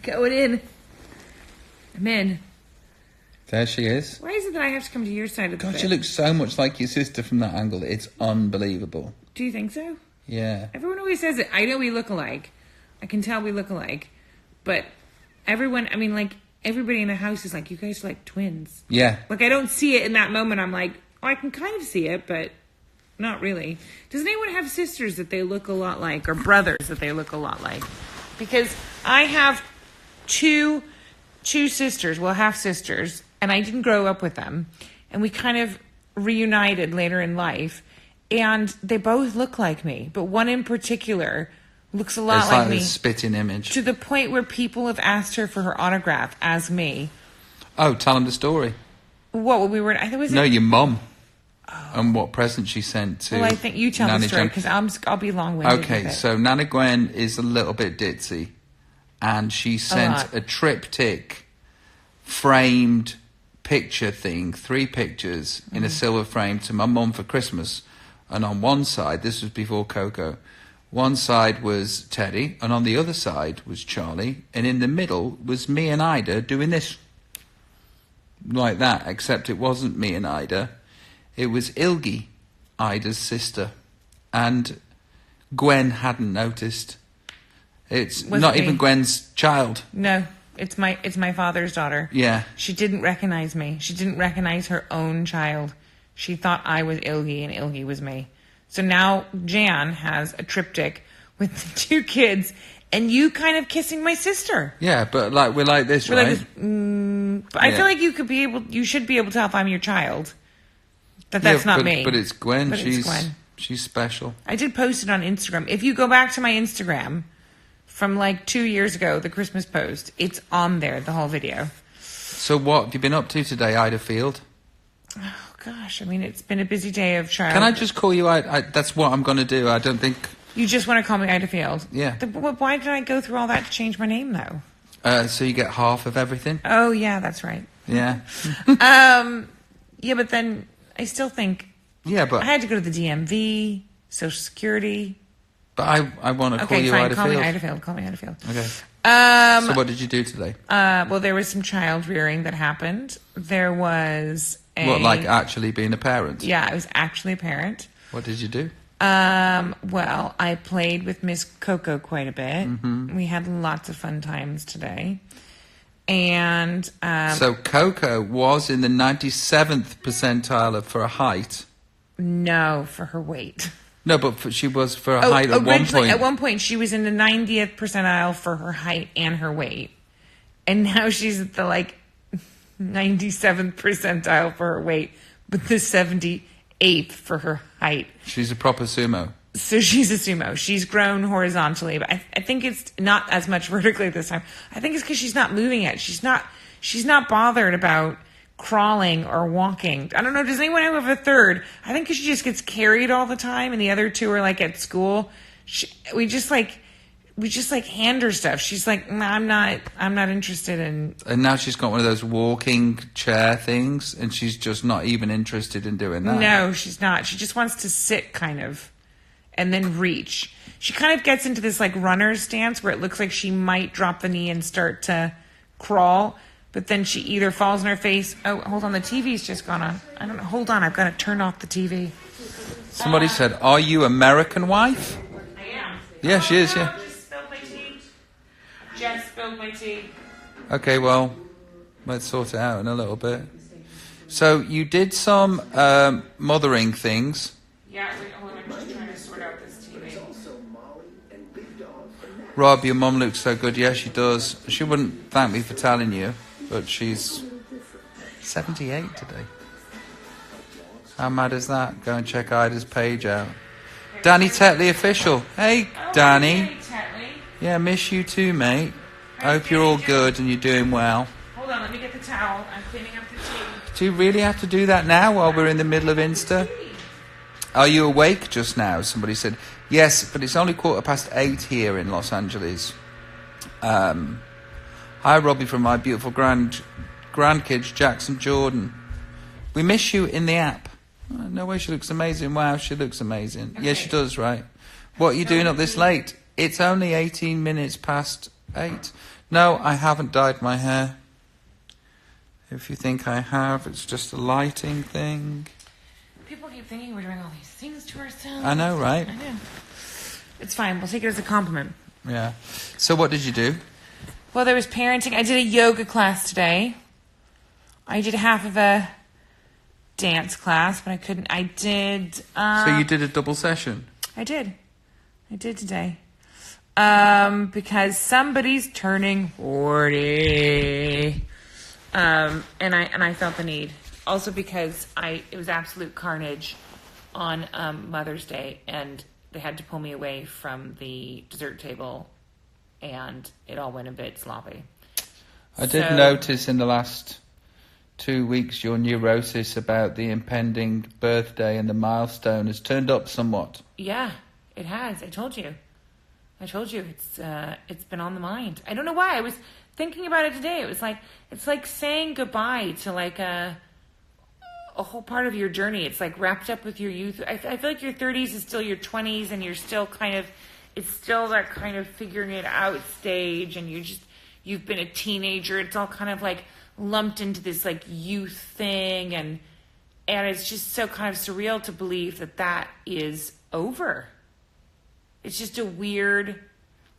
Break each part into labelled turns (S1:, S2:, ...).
S1: Going in. I'm in.
S2: There she is.
S1: Why is it that I have to come to your side of the bed?
S2: God, she looks so much like your sister from that angle. It's unbelievable.
S1: Do you think so?
S2: Yeah.
S1: Everyone always says it. I know we look alike. I can tell we look alike. But everyone, I mean, like, everybody in the house is like, you guys are like twins.
S2: Yeah.
S1: Like, I don't see it in that moment. I'm like, oh, I can kind of see it, but not really. Does anyone have sisters that they look a lot like, or brothers that they look a lot like? Because I have two sisters, well, half sisters, and I didn't grow up with them. And we kind of reunited later in life, and they both look like me. But one in particular looks a lot like me.
S2: It's like a spitting image.
S1: To the point where people have asked her for her autograph as me.
S2: Oh, tell them the story.
S1: What we were? I think it was
S2: your mum. Oh. And what present she sent to.
S1: Well, I think you tell the story because I'll be long-winded.
S2: Okay, so Nana Gwen is a little bit ditzy, and she sent a triptych framed picture thing, 3 pictures in a silver frame to my mum for Christmas. And on one side, this was before Coco, one side was Teddy, and on the other side was Charlie, and in the middle was me and Ayda doing this. Like that, except it wasn't me and Ayda. It was Ilgi, Ayda's sister. And Gwen hadn't noticed. It's not even Gwen's child.
S1: No, it's my father's daughter.
S2: Yeah.
S1: She didn't recognize me. She didn't recognize her own child. She thought I was Ilgi and Ilgi was me. So now Jan has a triptych with the 2 kids and you kind of kissing my sister.
S2: Yeah, but like we're like this, right?
S1: Like this, but I feel like you should be able to tell if I'm your child. That's not me.
S2: But it's Gwen.
S1: It's Gwen.
S2: She's special.
S1: I did post it on Instagram. If you go back to my Instagram from like 2 years ago, the Christmas post, it's on there, the whole video.
S2: So what have you been up to today, Ayda Field?
S1: Oh, gosh. I mean, it's been a busy day of child.
S2: Can I just call you Ayda? That's what I'm going to do. I don't think...
S1: You just want to call me Ayda Field?
S2: Yeah.
S1: Why did I go through all that to change my name, though?
S2: So you get half of everything?
S1: Oh, yeah, that's right.
S2: Yeah.
S1: Yeah, but then I still think...
S2: Yeah, but...
S1: I had to go to the DMV, Social Security...
S2: But I want to call you Ayda Field.
S1: Call me Ayda Field. Call me Ayda Field.
S2: Okay. So what did you do today?
S1: Well, there was some child rearing that happened. There was
S2: What, like actually being a parent?
S1: Yeah, I was actually a parent.
S2: What did you do?
S1: Well, I played with Miss Coco quite a bit. Mm-hmm. We had lots of fun times today. And...
S2: so Coco was in the 97th percentile for a height.
S1: No, for her weight.
S2: No, but she was for a height at one point.
S1: At one point, she was in the 90th percentile for her height and her weight. And now she's at the, 97th percentile for her weight, but the 78th for her height.
S2: She's a proper sumo.
S1: So she's a sumo. She's grown horizontally, but I think it's not as much vertically this time. I think it's because she's not moving yet. She's not bothered about crawling or walking. I don't know. Does anyone have a third? I think because she just gets carried all the time, and the other 2 are at school. We just hand her stuff. She's like, nah, I'm not interested in.
S2: And now she's got one of those walking chair things, and she's just not even interested in doing that.
S1: No, she's not. She just wants to sit kind of, and then reach. She kind of gets into this runner's stance where it looks like she might drop the knee and start to crawl. But then she either falls on her face. Oh, hold on. The TV's just gone on. I don't know. Hold on. I've got to turn off the TV.
S2: Somebody said, are you American wife?
S1: I am.
S2: Yeah, she is, yeah.
S1: I just spilled my tea. Just spilled my tea.
S2: Okay, well, let's sort it out in a little bit. So you did some mothering things.
S1: Yeah, hold on. I'm just trying to sort out this TV.
S2: Rob, your mum looks so good. Yeah, she does. She wouldn't thank me for telling you. But she's 78 today. How mad is that? Go and check Ayda's page out. Danny Tetley official. Hey, Danny.
S1: Hey, Tetley.
S2: Yeah, miss you too, mate. Hope you're all good and you're doing well.
S1: Hold on, let me get the towel. I'm cleaning up the tea.
S2: Do you really have to do that now while we're in the middle of Insta? Are you awake just now? Somebody said. Yes, but it's only 8:15 here in Los Angeles. Hi, Robbie, from my beautiful grandkids, Jackson Jordan. We miss you in the app. Oh, no way, she looks amazing. Wow, she looks amazing. Okay. Yeah, she does, right? What are you doing up this late? It's only 18 minutes past 8. No, I haven't dyed my hair. If you think I have, it's just a lighting thing.
S1: People keep thinking we're doing all these things to ourselves.
S2: I know, right?
S1: I know. It's fine. We'll take it as a compliment.
S2: Yeah. So what did you do?
S1: Well, there was parenting. I did a yoga class today. I did half of a dance class, but I couldn't. I did...
S2: So you did a double session?
S1: I did today. Because somebody's turning 40. And I felt the need. Also because it was absolute carnage on Mother's Day, and they had to pull me away from the dessert table, and it all went a bit sloppy.
S2: I did notice in the last 2 weeks your neurosis about the impending birthday and the milestone has turned up somewhat.
S1: Yeah, it has. I told you. It's been on the mind. I don't know why. I was thinking about it today. It was like, it's like saying goodbye to like a whole part of your journey. It's like wrapped up with your youth. I feel like your 30s is still your 20s, and you're still it's still that kind of figuring it out stage, and you've been a teenager. It's all kind of like lumped into this like youth thing, and it's just so kind of surreal to believe that is over. It's just a weird,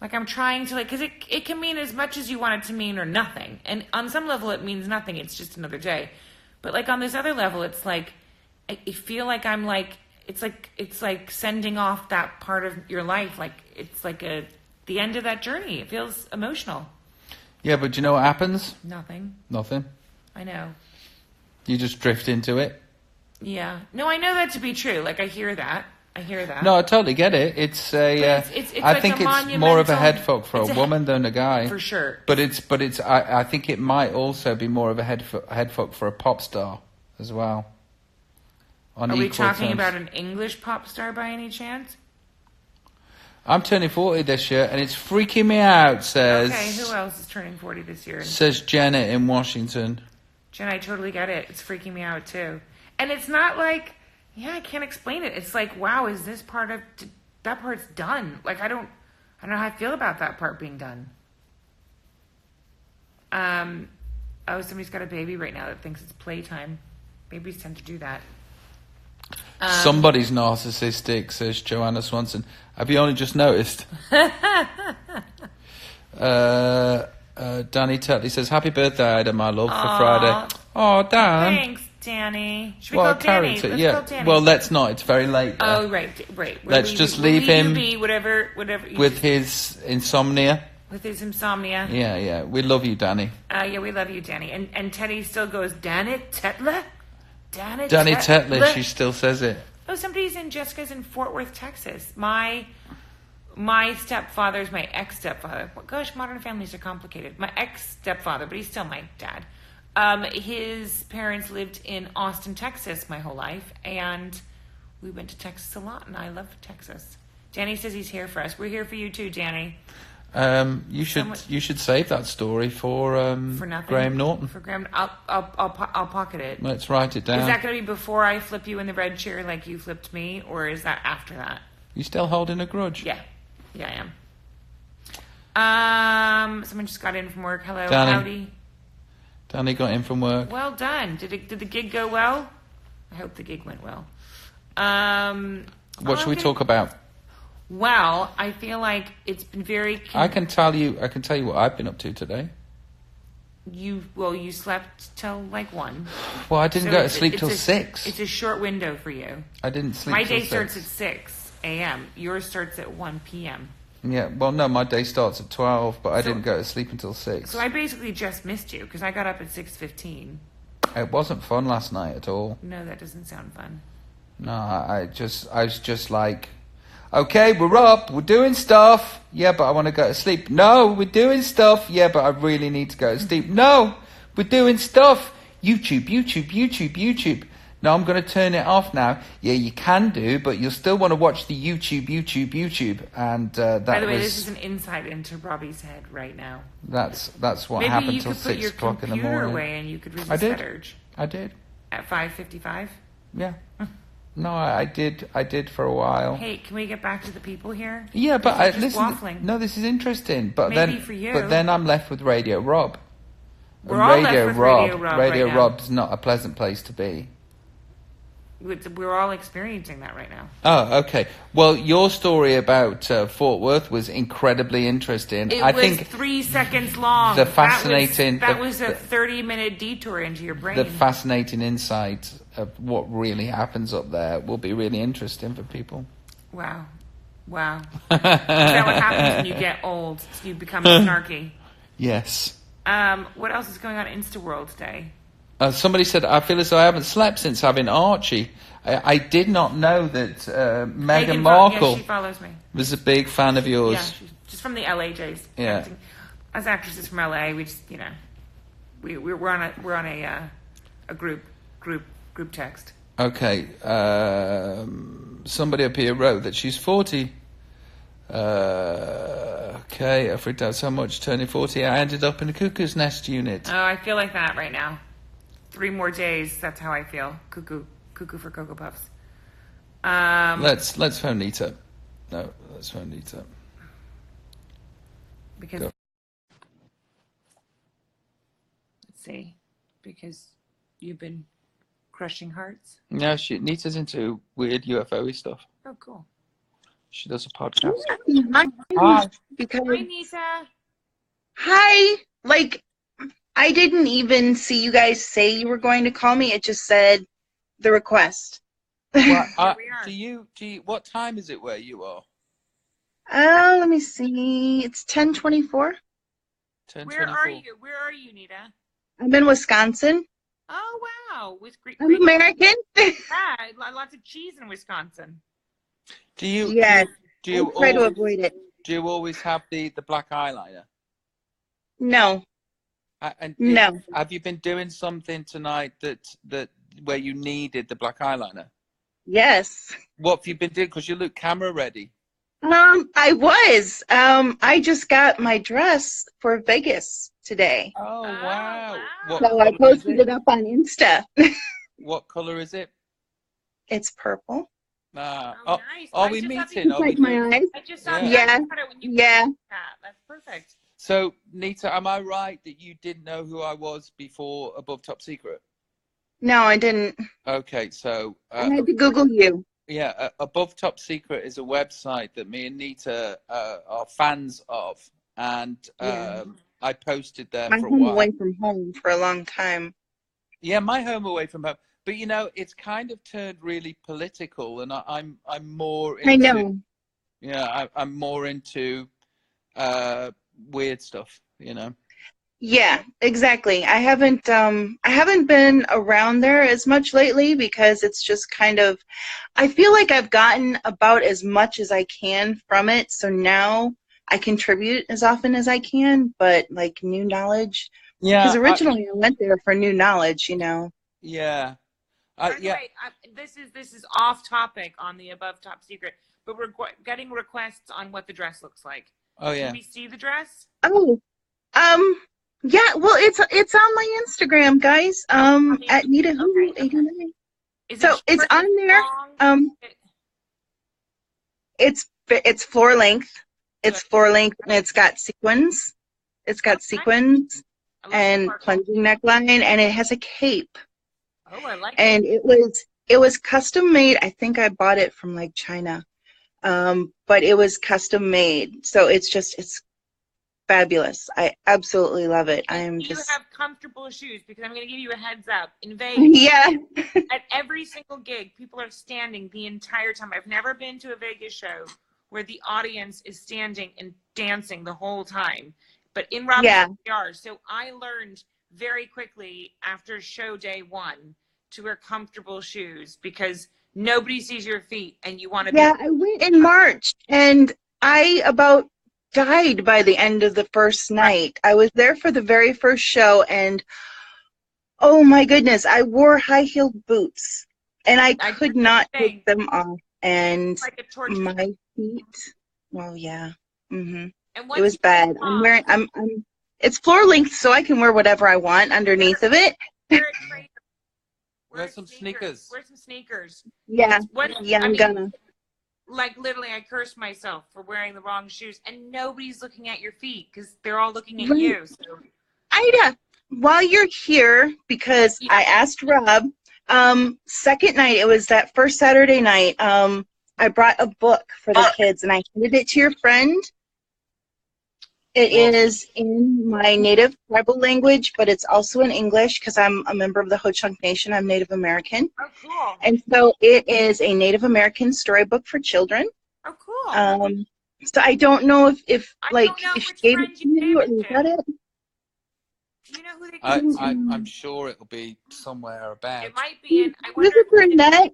S1: like I'm trying to like, because it can mean as much as you want it to mean or nothing. And on some level it means nothing. It's just another day. But like on this other level, it's like, I feel like I'm like, it's like sending off that part of your life. Like it's like the end of that journey. It feels emotional. Yeah,
S2: but do you know what happens?
S1: Nothing. I know.
S2: You just drift into it.
S1: Yeah. No, I know that to be true. Like I hear that.
S2: No, I totally get it. It's a.
S1: It's
S2: I
S1: like
S2: think
S1: a
S2: it's more of a head fuck for a woman than a guy.
S1: For sure.
S2: But it's. I think it might also be more of a head fuck for a pop star as well.
S1: Are we talking about an English pop star by any chance?
S2: I'm turning 40 this year, and it's freaking me out. Says.
S1: Okay, who else is turning 40 this year?
S2: Says Janet in Washington.
S1: Jen, I totally get it. It's freaking me out too, and it's not like. Yeah, I can't explain it. It's like, wow, is this part of that part's done? Like, I don't know how I feel about that part being done. Somebody's got a baby right now that thinks it's playtime. Babies tend to do that.
S2: Somebody's narcissistic, says Joanna Swanson. Have you only just noticed? Danny Tetley says, "Happy birthday, Ayda, my love, for Friday." Oh, Dan.
S1: Thanks, Danny. Should we call Danny? Let's call Danny.
S2: Well, let's not. It's very late there.
S1: Oh, right.
S2: Let's just leave him
S1: whatever
S2: with his insomnia.
S1: With his insomnia.
S2: Yeah. We love you, Danny.
S1: Yeah, we love you, Danny. And Teddy still goes, Danny Tetler?
S2: Danny Tetler, she still says it.
S1: Oh, Jessica's in Fort Worth, Texas. My stepfather's my ex-stepfather. Gosh, modern families are complicated. My ex-stepfather, but he's still my dad. His parents lived in Austin, Texas my whole life, and we went to Texas a lot, and I love Texas. Danny says he's here for us. We're here for you too, Danny.
S2: You should save that story for Graham Norton.
S1: For Graham, I'll pocket it.
S2: Let's write it down.
S1: Is that going to be before I flip you in the red chair like you flipped me, or is that after that?
S2: You still holding a grudge?
S1: Yeah, I am. Someone just got in from work. Hello,
S2: Danny.
S1: howdy.
S2: Danny got in from work.
S1: Well done. Did the gig go well? I hope the gig went well.
S2: What should we talk about?
S1: Well, I feel like it's been very.
S2: I can tell you what I've been up to today.
S1: You slept till like 1.
S2: Well, I didn't go to sleep till 6.
S1: It's a short window for you.
S2: I didn't sleep.
S1: My
S2: till
S1: day
S2: 6.
S1: starts at 6 a.m. Yours starts at 1 p.m.
S2: Yeah, well, no, my day starts at 12, but I didn't go to sleep until 6.
S1: So I basically just missed you because I got up at 6:15.
S2: It wasn't fun last night at all.
S1: No, that doesn't sound fun.
S2: No, I was just like, okay, we're up, we're doing stuff. Yeah, but I want to go to sleep. No, we're doing stuff. Yeah, but I really need to go to sleep. No, we're doing stuff. YouTube. No, I'm going to turn it off now. Yeah, you can do, but you'll still want to watch the YouTube. And
S1: By the way, this is an insight into Robbie's head right now.
S2: That's what happened till 6 o'clock in the morning.
S1: Maybe you could put your computer away and you could resist that urge.
S2: I did.
S1: At 5:55?
S2: Yeah. No, I did for a while.
S1: Hey, can we get back to the people here?
S2: Yeah, but listen.
S1: Waffling.
S2: No, this is interesting. But
S1: Maybe for you.
S2: But then I'm left with Radio Rob.
S1: We're all left with Radio Rob
S2: Radio
S1: right now.
S2: Rob's not a pleasant place to be.
S1: We're all experiencing that right now.
S2: Oh, okay. Well, your story about Fort Worth was incredibly interesting.
S1: I think 3 seconds long.
S2: The fascinating...
S1: That was a 30-minute detour into your brain.
S2: The fascinating insight of what really happens up there will be really interesting for people.
S1: Wow. Is that what happens when you get old? You become snarky.
S2: Yes.
S1: What else is going on in InstaWorld today?
S2: Somebody said, I feel as though I haven't slept since having Archie. I did not know that Meghan Markle
S1: she follows me.
S2: was a big fan of yours.
S1: Yeah, she's just from the LAJs.
S2: Yeah.
S1: As actresses from LA, we just, we're on a group text.
S2: Okay. Somebody up here wrote that she's 40. Okay, I freaked out so much turning 40. I ended up in a cuckoo's nest unit.
S1: Oh, I feel like that right now. 3 more days, that's how I feel. Cuckoo for Cocoa Puffs.
S2: Let's phone Nita. No, let's phone Nita.
S1: Because
S2: Go.
S1: Let's see. Because you've been crushing hearts.
S2: No, Nita's into weird UFO-y stuff.
S1: Oh, cool.
S2: She does a podcast.
S3: Hi.
S1: Hi, Nita.
S3: Hi. Like, I didn't even see you guys say you were going to call me. It just said the request.
S2: Well,
S1: we are.
S2: do you? What time is it where you are?
S3: Let me see. It's 10:24.
S2: 10:24.
S1: Where are you, Nita?
S3: I'm in Wisconsin.
S1: Oh, wow. With
S3: I'm American.
S1: Yeah, lots of cheese in Wisconsin.
S2: Do you?
S3: Yes.
S2: Do you
S3: I try to
S2: always,
S3: avoid it.
S2: do you always have the black eyeliner?
S3: No. No.
S2: Have you been doing something tonight that where you needed the black eyeliner?
S3: Yes.
S2: What have you been doing? Because you look camera ready.
S3: I was. I just got my dress for Vegas today.
S2: Oh, wow. What
S3: So I posted it up on Insta.
S2: What color is it?
S3: It's purple.
S1: Nice.
S2: Are we meeting?
S3: It's like my eyes.
S1: I just saw
S3: Yeah. Yeah.
S1: That's perfect.
S2: So, Nita, am I right that you didn't know who I was before Above Top Secret?
S3: No, I didn't.
S2: Okay, so...
S3: I had to Google you.
S2: Yeah, Above Top Secret is a website that me and Nita are fans of. And I posted there
S3: My
S2: for a
S3: home
S2: while.
S3: away from home for a long time.
S2: Yeah, my home away from home. But, it's kind of turned really political. And I'm more into...
S3: I know.
S2: Yeah, I'm more into weird stuff,
S3: Yeah, exactly. I haven't been around there as much lately because it's just kind of, I feel like I've gotten about as much as I can from it. So now I contribute as often as I can, but like new knowledge.
S2: Yeah.
S3: Because originally I went there for new knowledge,
S2: Yeah.
S1: By the way, this is off topic on the Above Top Secret, but we're getting requests on what the dress looks like.
S2: Oh, yeah.
S1: Can we see the dress?
S3: Oh, yeah. Well, it's on my Instagram, guys. At NitaWho89. So it's on there. It's floor length. It's floor length, and it's got sequins. It's got sequins and plunging neckline, and it has a cape.
S1: Oh, I like it.
S3: And it was custom made. I think I bought it from like China, but it was custom made. So it's fabulous. I absolutely love it.
S1: You have comfortable shoes, because I'm going to give you a heads up. In Vegas,
S3: yeah.
S1: at every single gig, people are standing the entire time. I've never been to a Vegas show where the audience is standing and dancing the whole time. But in Robbie, we are. So I learned very quickly after show day 1 to wear comfortable shoes, because nobody sees your feet and you want to
S3: I went in March, and I about died by the end of the first night. I was there for the very first show, and oh my goodness, I wore high-heeled boots, and I could not take them off. And my feet, well, yeah. Mm-hmm. It was bad. I'm it's floor length, so I can wear whatever I want underneath of it.
S2: Wear some sneakers.
S1: Wear some sneakers.
S3: Yeah.
S1: What?
S3: Yeah, I'm gonna.
S1: Like literally, I cursed myself for wearing the wrong shoes, and nobody's looking at your feet because they're all looking at you. So.
S3: Ayda, while you're here, because I asked Rob, second night, it was that first Saturday night, I brought a book for the kids and I handed it to your friend. It is in my native tribal language, but it's also in English because I'm a member of the Ho-Chunk Nation. I'm Native American.
S1: Oh, cool.
S3: And so it is a Native American storybook for children.
S1: Oh, cool.
S3: So I don't know if she gave
S1: friend
S3: it to you or you got it.
S1: Do you know who they gave it to?
S2: I'm sure it'll be somewhere about.
S1: It might be in. I
S3: Was
S1: wonder
S3: it Burnett?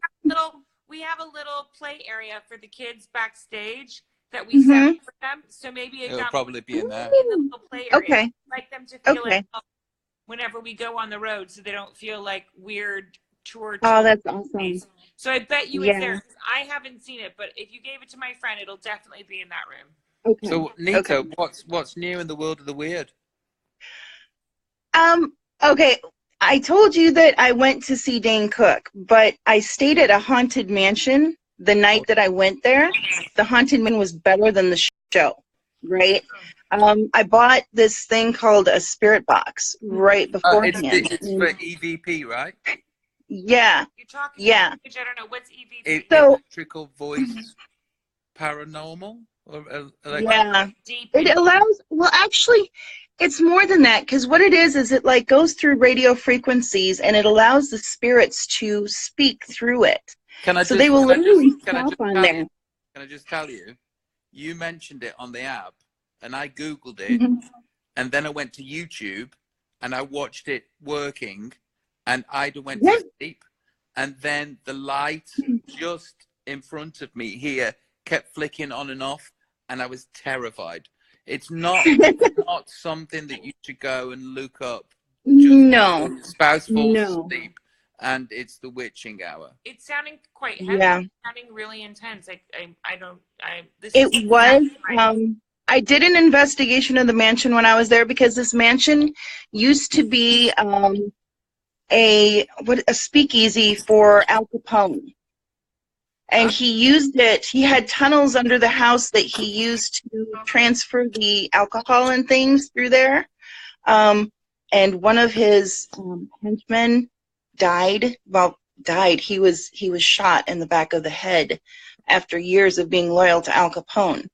S1: we have a little play area for the kids backstage that we set up for them. So maybe
S2: it'll probably be in there.
S1: In the little play area.
S3: Okay.
S1: I'd like them to feel it whenever we go on the road, so they don't feel like weird tour.
S3: Oh, that's awesome.
S1: So I bet you it's there. I haven't seen it, but if you gave it to my friend, it'll definitely be in that room.
S3: Okay.
S2: So Nito, what's new in the world of the weird?
S3: Okay. I told you that I went to see Dane Cook, but I stayed at a haunted mansion the night that I went there. The haunted mansion was better than the show, right? I bought this thing called a spirit box right beforehand.
S2: It's for EVP, right?
S3: Yeah.
S1: You're talking language, I don't know. What's EVP?
S2: Electrical voice paranormal?
S3: Yeah. It allows, well, actually, it's more than that, because what it is it like goes through radio frequencies and it allows the spirits to speak through it. They will literally stop on there.
S2: Can I just tell you, you mentioned it on the app and I Googled it and then I went to YouTube and I watched it working and Ayda went to sleep and then the light just in front of me here kept flicking on and off and I was terrified. It's not something that you should go and look up.
S3: No.
S2: Spouse falls asleep and it's the witching hour.
S1: It's sounding quite heavy. Yeah. It's sounding really intense.
S3: I did an investigation of the mansion when I was there because this mansion used to be a speakeasy for Al Capone. And he used it, he had tunnels under the house that he used to transfer the alcohol and things through there. And one of his henchmen died. He was shot in the back of the head after years of being loyal to Al Capone.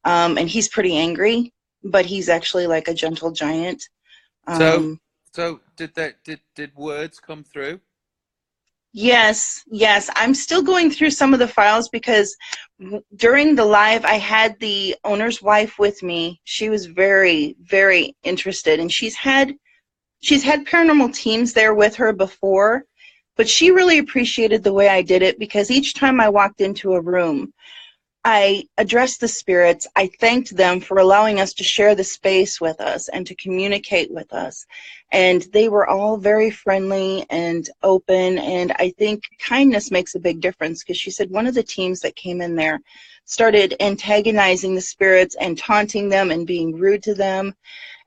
S3: And he's pretty angry, but he's actually like a gentle giant.
S2: So did words come through?
S3: Yes. I'm still going through some of the files because during the live, I had the owner's wife with me. She was very, very interested, and she's had paranormal teams there with her before, but she really appreciated the way I did it because each time I walked into a room, I addressed the spirits. I thanked them for allowing us to share the space with us and to communicate with us. And they were all very friendly and open. And I think kindness makes a big difference because she said one of the teams that came in there started antagonizing the spirits and taunting them and being rude to them.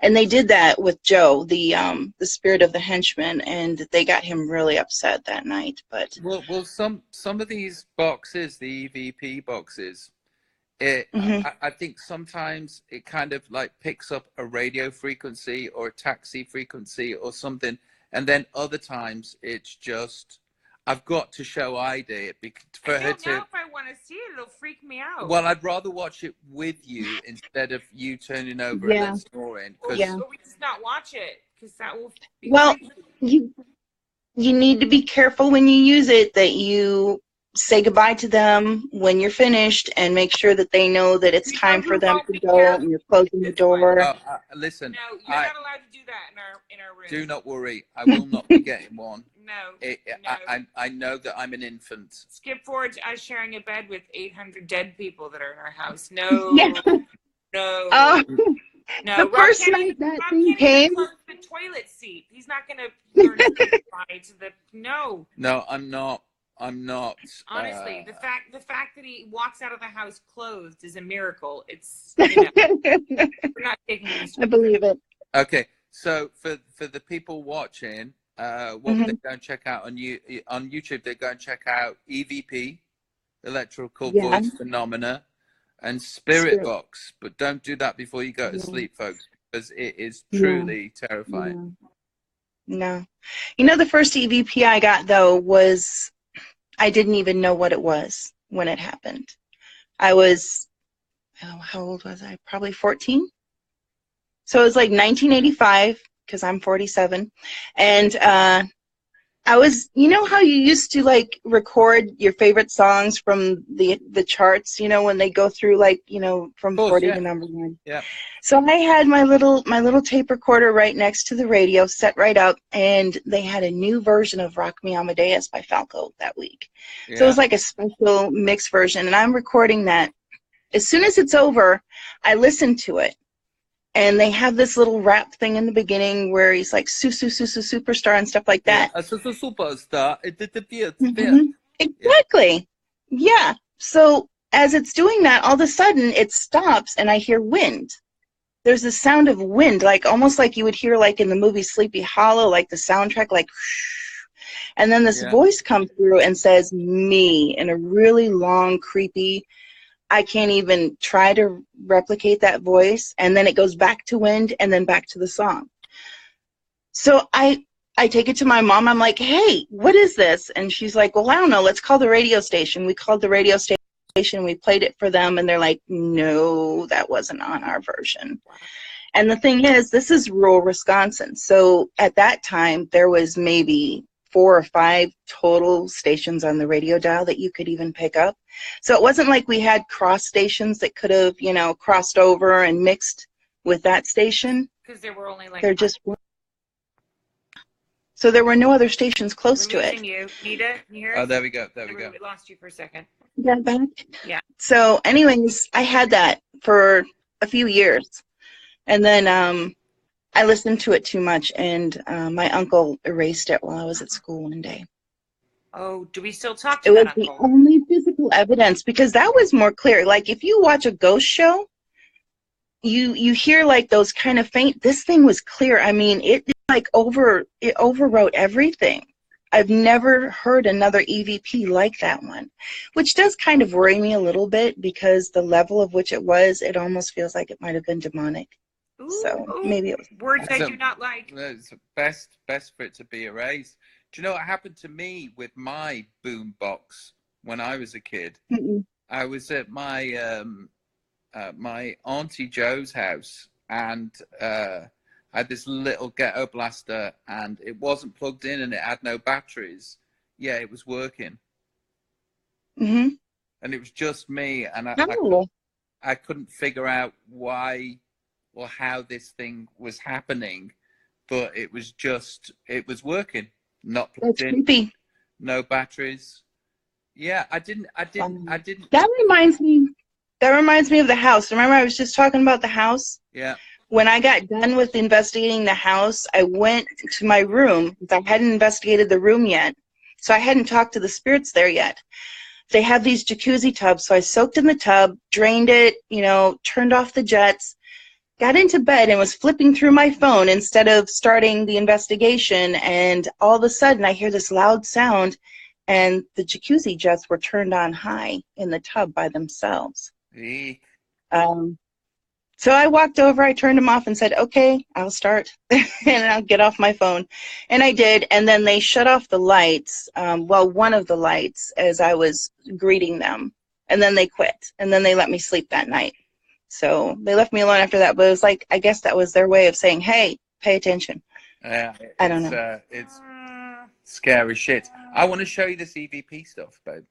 S3: And they did that with Joe, the spirit of the henchman, and they got him really upset that night. But
S2: well, some of these boxes, the EVP boxes, I think sometimes it kind of like picks up a radio frequency or a taxi frequency or something, and then other times it's just I've got to show Ayda for her to.
S1: I don't know if I want to see it. It'll freak me out.
S2: Well, I'd rather watch it with you instead of you turning over and then snoring.
S1: Or we just not watch it because that will. Be
S3: you need to be careful when you use it that you say goodbye to them when you're finished and make sure that they know that it's time for them to go and you're closing the door.
S2: Listen,
S1: no, you're not allowed to do that in our room.
S2: Do not worry, I will not be getting one.
S1: No,
S2: I know that I'm an infant.
S1: Skip forward to us sharing a bed with 800 dead people that are in our house. No, no. No,
S3: the first night that thing came,
S1: the toilet seat. He's not going to learn to fly to the. No.
S2: No, I'm not.
S1: Honestly, the fact that he walks out of the house clothed is a miracle. It's we're not taking this.
S3: I believe it.
S2: Okay, so for the people watching, what would they go and check out on YouTube? They go and check out EVP, Electrical
S3: Yeah.
S2: Voice Phenomena, and Spirit Box. But don't do that before you go to sleep, folks, because it is truly terrifying.
S3: No. You know, the first EVP I got, though, was I didn't even know what it was when it happened. I was, how old was I? Probably 14. So it was like 1985, because I'm 47. And I was, you know how you used to like record your favorite songs from the charts, you know, when they go through like, you know, from 40 to number 1.
S2: Yeah.
S3: So I had my little tape recorder right next to the radio, set right up, and they had a new version of Rock Me Amadeus by Falco that week. Yeah. So it was like a special mix version, and I'm recording that. As soon as it's over, I listen to it. And they have this little rap thing in the beginning where he's like, superstar and stuff like that.
S2: Yeah, superstar.
S3: Exactly. Yeah. So as it's doing that, all of a sudden it stops and I hear wind. There's a sound of wind, like almost like you would hear like in the movie Sleepy Hollow, like the soundtrack, like, and then this voice comes through and says me in a really long, creepy, I can't even try to replicate that voice. And then it goes back to wind and then back to the song. So I take it to my mom. I'm like, hey, what is this? And she's like, well, I don't know. Let's call the radio station. We called the radio station. We played it for them. And they're like, no, that wasn't on our version. And the thing is, this is rural Wisconsin. So at that time, there was maybe 4 or 5 total stations on the radio dial that you could even pick up. So it wasn't like we had cross stations that could have, you know, crossed over and mixed with that station.
S1: Because there were only like...
S3: There just weren't. So there were no other stations close to it.
S1: You. Nita, can you hear us?
S2: Oh, there we go. There we go.
S1: We lost you for a second.
S3: You got back?
S1: Yeah.
S3: So anyways, I had that for a few years. And then I listened to it too much, and my uncle erased it while I was at school one day.
S1: Oh, do we still talk to
S3: that
S1: uncle?
S3: It was the only physical evidence, because that was more clear. Like, if you watch a ghost show, you hear, like, those kind of faint... This thing was clear. I mean, it overwrote everything. I've never heard another EVP like that one, which does kind of worry me a little bit, because the level of which it was, it almost feels like it might have been demonic. So maybe it was
S1: words I do not like.
S2: It's best for it to be erased. Do you know what happened to me with my boom box when I was a kid? I was at my my Auntie Joe's house, and I had this little ghetto blaster, and it wasn't plugged in, and it had no batteries. Yeah, it was working. And it was just me, and I couldn't figure out why or how this thing was happening, but it was working. Not plugged in. Creepy. No batteries. Yeah, I didn't.
S3: That reminds me of the house. Remember, I was just talking about the house?
S2: Yeah.
S3: When I got done with investigating the house, I went to my room. I hadn't investigated the room yet, so I hadn't talked to the spirits there yet. They have these jacuzzi tubs, so I soaked in the tub, drained it, you know, turned off the jets, got into bed and was flipping through my phone instead of starting the investigation, and all of a sudden I hear this loud sound, and the jacuzzi jets were turned on high in the tub by themselves. So I walked over, I turned them off and said, okay, I'll start and I'll get off my phone. And I did, and then they shut off the lights, one of the lights, as I was greeting them, and then they quit, and then they let me sleep that night. So they left me alone after that, but it was like, I guess that was their way of saying, hey, pay attention.
S2: Yeah,
S3: I don't know.
S2: It's scary shit. I want to show you this EVP stuff, babe.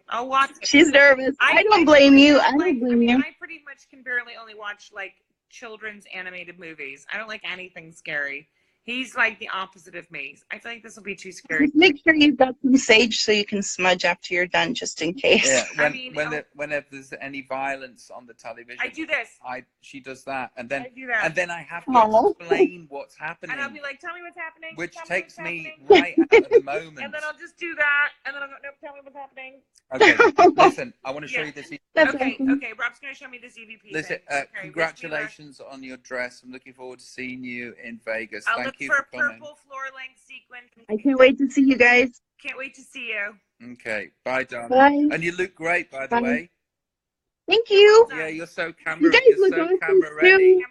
S1: I'll watch it.
S3: She's nervous. I don't blame you. I don't blame you.
S1: I pretty much can barely only watch, like, children's animated movies. I don't like anything scary. He's like the opposite of me. I feel like this will be too scary.
S3: Just make sure you've got some sage so you can smudge after you're done, just in case.
S2: Yeah,
S1: whenever
S2: there's any violence on the television,
S1: I do this.
S2: She does that, and then
S1: I do that.
S2: and then I have to explain what's happening,
S1: and I'll be like, "Tell me what's happening,"
S2: which
S1: tell
S2: takes
S1: me
S2: me right out of the moment.
S1: And then I'll just do that, and then I'll go, "Nope, tell me what's happening."
S2: Okay, listen, I want to show you this.
S1: Okay, Rob's going to show me this EVP.
S2: Listen,
S1: thing. Okay,
S2: congratulations on your dress. I'm looking forward to seeing you in Vegas.
S1: I'll
S2: Thank
S1: look
S2: you
S1: for a
S2: coming.
S1: purple floor-length sequin.
S3: I can't wait to see you guys.
S1: Can't wait to see you.
S2: Okay, bye, darling.
S3: Bye.
S2: And you look great, by the
S3: Bye.
S2: way.
S3: Thank you.
S2: Yeah, you're so
S3: You guys look awesome
S2: camera ready.
S3: too.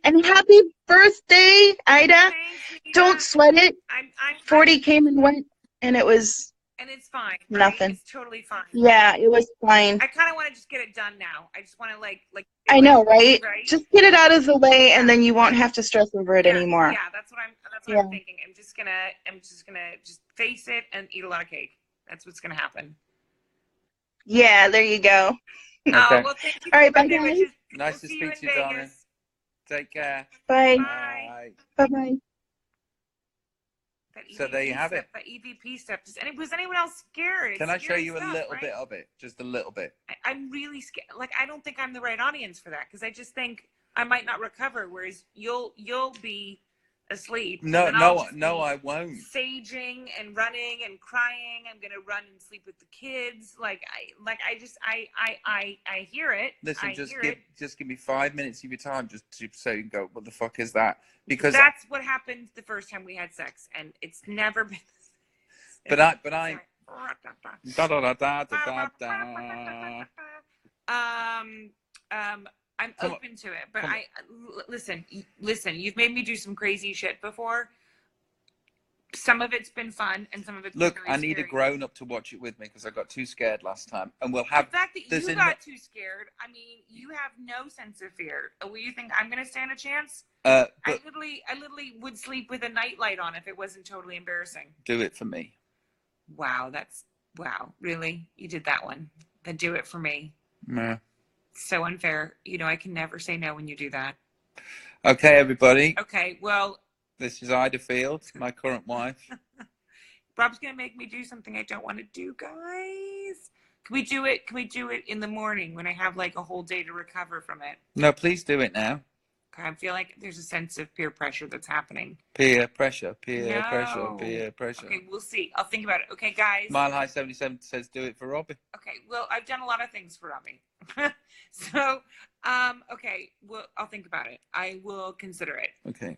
S3: And happy birthday, Ayda.
S1: Thanks,
S3: Don't sweat it.
S1: I'm
S3: 40 came and went, and it was
S1: and it's fine. Right?
S3: nothing.
S1: It's totally fine.
S3: Yeah, it was fine.
S1: I kind of want to just get it done now. I just want to like.
S3: I know, right? Just get it out of the way, and then you won't have to stress over it anymore.
S1: Yeah, that's what I'm thinking. I'm just gonna face it and eat a lot of cake. That's what's gonna happen.
S3: Yeah, there you go.
S2: Okay.
S1: Well, thank you.
S3: All right, bye guys.
S2: Nice to speak to you, darling. Take care.
S3: Bye.
S2: Bye.
S3: Bye-bye.
S2: So there you have it.
S1: That EVP stuff. Was anyone else scared?
S2: Can I show you a little bit of it? Just a little bit.
S1: I'm really scared. Like, I don't think I'm the right audience for that, because I just think I might not recover, whereas you'll be asleep.
S2: No, I won't.
S1: Saging and running and crying. I'm gonna run and sleep with the kids. I hear it.
S2: Listen, just give me 5 minutes of your time, just so you can go, what the fuck is that? Because
S1: that's what happened the first time we had sex, and it's never been.
S2: But I.
S1: I'm open to it, but listen. You've made me do some crazy shit before. Some of it's been fun, and some of it's been very
S2: I need
S1: scary.
S2: a grown up to watch it with me, because I got too scared last time, and we'll have
S1: the fact that you got too scared. I mean, you have no sense of fear. Will you think I'm going to stand a chance? I literally would sleep with a nightlight on if it wasn't totally embarrassing.
S2: Do it for me.
S1: Wow, really? You did that one? Then do it for me.
S2: Yeah.
S1: So unfair. I can never say no when you do that.
S2: Okay, everybody.
S1: Okay, well.
S2: This is Ayda Field, my current wife.
S1: Rob's going to make me do something I don't want to do, guys. Can we do it in the morning when I have like a whole day to recover from it?
S2: No, please do it now.
S1: Okay, I feel like there's a sense of peer pressure that's happening.
S2: Peer pressure. Okay,
S1: we'll see. I'll think about it. Okay, guys.
S2: Mile High 77 says do it for Robbie.
S1: Okay, well, I've done a lot of things for Robbie. So, okay, well, I'll think about it. I will consider it.
S2: Okay.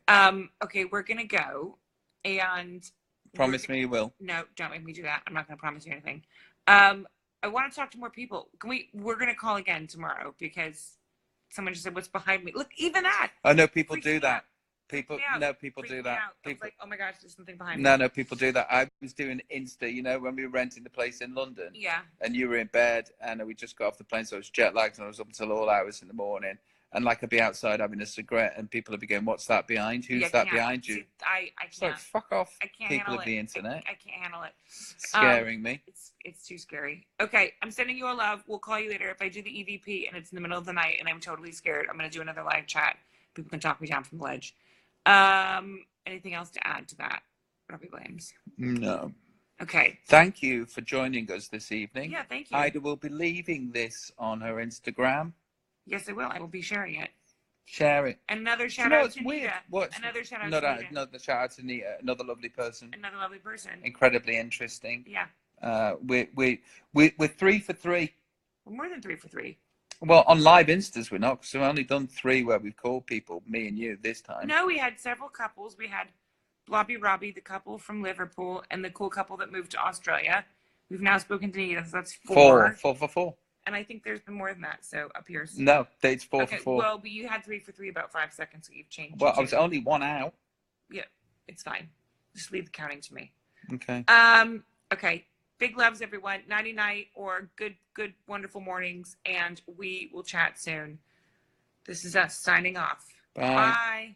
S1: Okay, we're going to go, and...
S2: Promise me you will.
S1: No, don't make me do that. I'm not going to promise you anything. I want to talk to more people. We're going to call again tomorrow, because... Someone just said, "What's behind me?" Look, even that.
S2: I know people do that.
S1: People do that. People like, "Oh my gosh, there's something behind me."
S2: No, people do that. I was doing Insta, when we were renting the place in London.
S1: Yeah.
S2: And you were in bed, and we just got off the plane, so I was jet lagged, and I was up until all hours in the morning. And I'd be outside having a cigarette, and people would be going, "What's that behind? Who's that behind you?"
S1: See, I can't.
S2: So fuck off.
S1: I can't
S2: people
S1: handle
S2: of the internet.
S1: I can't handle it.
S2: Scaring me.
S1: It's too scary. Okay, I'm sending you a love. We'll call you later. If I do the EVP and it's in the middle of the night and I'm totally scared, I'm gonna do another live chat. People can talk me down from the ledge. Anything else to add to that, Robbie Williams?
S2: No.
S1: Okay.
S2: Thank you for joining us this evening.
S1: Yeah, thank you.
S2: Ayda will be leaving this on her Instagram.
S1: Yes, I will. I will be sharing it.
S2: Share it.
S1: Another shout out to
S2: weird?
S1: Nita. Another shout out to Nita.
S2: Another shout out to Nita. Another lovely person.
S1: Another lovely person.
S2: Incredibly interesting.
S1: Yeah.
S2: We're 3 for 3.
S1: We're more than 3 for 3.
S2: Well, on live Instas we're not, because we've only done 3 where we've called people, me and you, this time.
S1: No, we had several couples. We had Robbie, the couple from Liverpool, and the cool couple that moved to Australia. We've now spoken to Nita, so that's 4.
S2: 4 for 4.
S1: And I think there's been more than that, so up here.
S2: No, it's 4 for 4.
S1: Well, but you had 3 for 3 about 5 seconds, so you've changed.
S2: Well, I was only 1 out.
S1: Yeah, it's fine. Just leave the counting to me.
S2: Okay.
S1: Okay. Big loves, everyone. Nighty night, or good, wonderful mornings, and we will chat soon. This is us signing off.
S2: Bye.
S1: Bye.